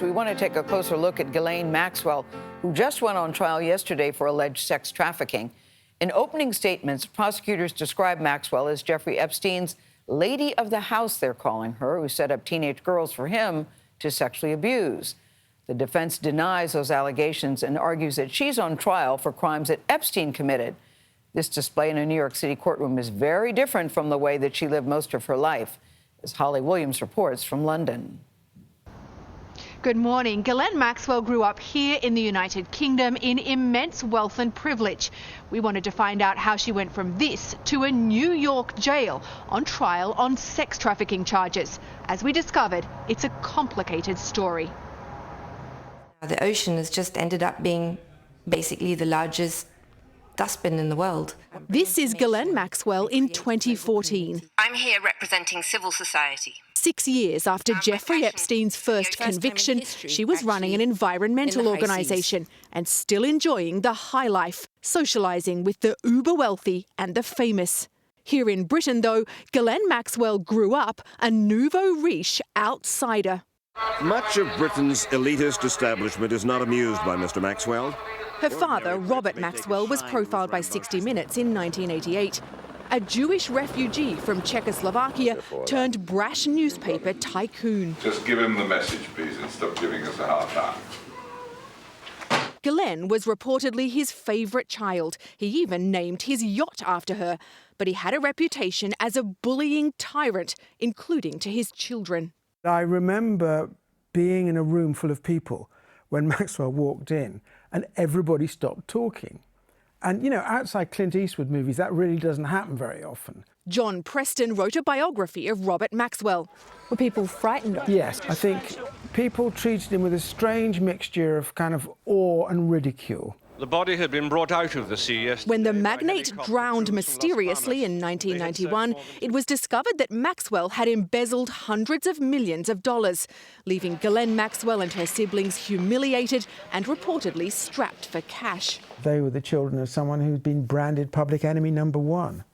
We want to take a closer look at Ghislaine Maxwell, who just went on trial yesterday for alleged sex trafficking. In opening statements, prosecutors describe Maxwell as Jeffrey Epstein's lady of the house, they're calling her, who set up teenage girls for him to sexually abuse. The defense denies those allegations and argues that she's on trial for crimes that Epstein committed. This display in a New York City courtroom is very different from the way that she lived most of her life, as Holly Williams reports from London. Good morning. Ghislaine Maxwell grew up here in the United Kingdom in immense wealth and privilege. We wanted to find out how she went from this to a New York jail on trial on sex trafficking charges. As we discovered, it's a complicated story. The ocean has just ended up being basically the largest dustbin in the world. This is Ghislaine Maxwell in 2014. I'm here representing civil society. 6 years after Jeffrey Epstein's first conviction, she was running an environmental organisation and still enjoying the high life, socialising with the uber-wealthy and the famous. Here in Britain, though, Ghislaine Maxwell grew up a nouveau riche outsider. Much of Britain's elitist establishment is not amused by Mr. Maxwell. Her father, Robert Maxwell, was profiled by 60 Minutes in 1988. A Jewish refugee from Czechoslovakia turned brash newspaper tycoon. Just give him the message, please, and stop giving us a hard time. Ghislaine was reportedly his favourite child. He even named his yacht after her. But he had a reputation as a bullying tyrant, including to his children. I remember being in a room full of people when Maxwell walked in and everybody stopped talking. And, you know, outside Clint Eastwood movies, that really doesn't happen very often. John Preston wrote a biography of Robert Maxwell. Were people frightened of him? Yes, I think people treated him with a strange mixture of kind of awe and ridicule. The body had been brought out of the sea yesterday. When the magnate drowned mysteriously in 1991, it was discovered that Maxwell had embezzled hundreds of millions of dollars, leaving Ghislaine Maxwell and her siblings humiliated and reportedly strapped for cash. They were the children of someone who's been branded public enemy #1.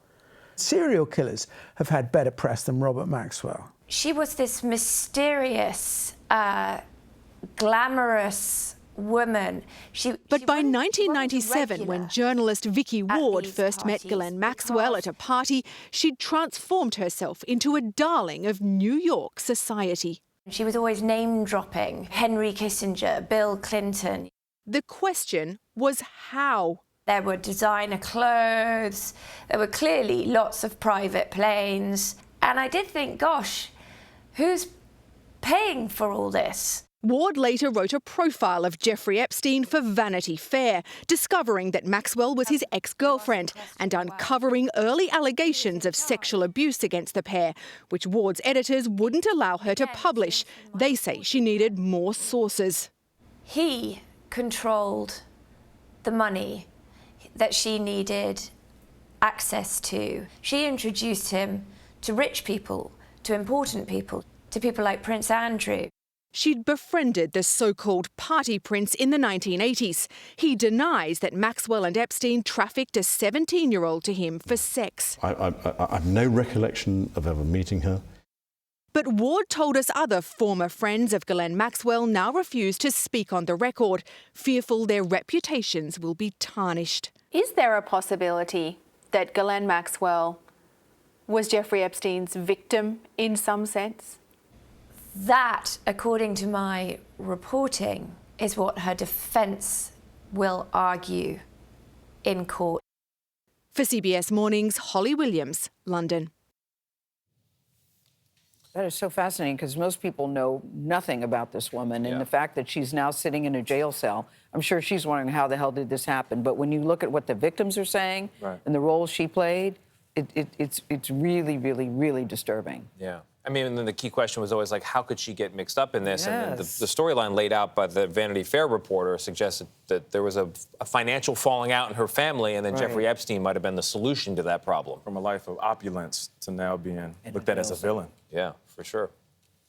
Serial killers have had better press than Robert Maxwell. She was this mysterious, glamorous woman. But by 1997, when journalist Vicky Ward first met Ghislaine Maxwell at a party, she'd transformed herself into a darling of New York society. She was always name-dropping Henry Kissinger, Bill Clinton. The question was how? There were designer clothes, there were clearly lots of private planes, and I did think, gosh, who's paying for all this? Ward later wrote a profile of Jeffrey Epstein for Vanity Fair, discovering that Maxwell was his ex-girlfriend and uncovering early allegations of sexual abuse against the pair, which Ward's editors wouldn't allow her to publish. They say she needed more sources. He controlled the money that she needed access to. She introduced him to rich people, to important people, to people like Prince Andrew. She'd befriended the so-called party prince in the 1980s. He denies that Maxwell and Epstein trafficked a 17-year-old to him for sex. I have no recollection of ever meeting her. But Ward told us other former friends of Ghislaine Maxwell now refuse to speak on the record, fearful their reputations will be tarnished. Is there a possibility that Ghislaine Maxwell was Jeffrey Epstein's victim in some sense? That, according to my reporting, is what her defence will argue in court. For CBS Mornings, Holly Williams, London. That is so fascinating because most people know nothing about this woman and the fact that she's now sitting in a jail cell. I'm sure she's wondering how the hell did this happen. But when you look at what the victims are saying and the role she played, it's really, really, really disturbing. Yeah. I mean, and then the key question was always like, how could she get mixed up in this? And then the storyline laid out by the Vanity Fair reporter suggested that there was a financial falling out in her family, and then Jeffrey Epstein might have been the solution to that problem. From a life of opulence to now being looked at as a villain. Yeah, for sure.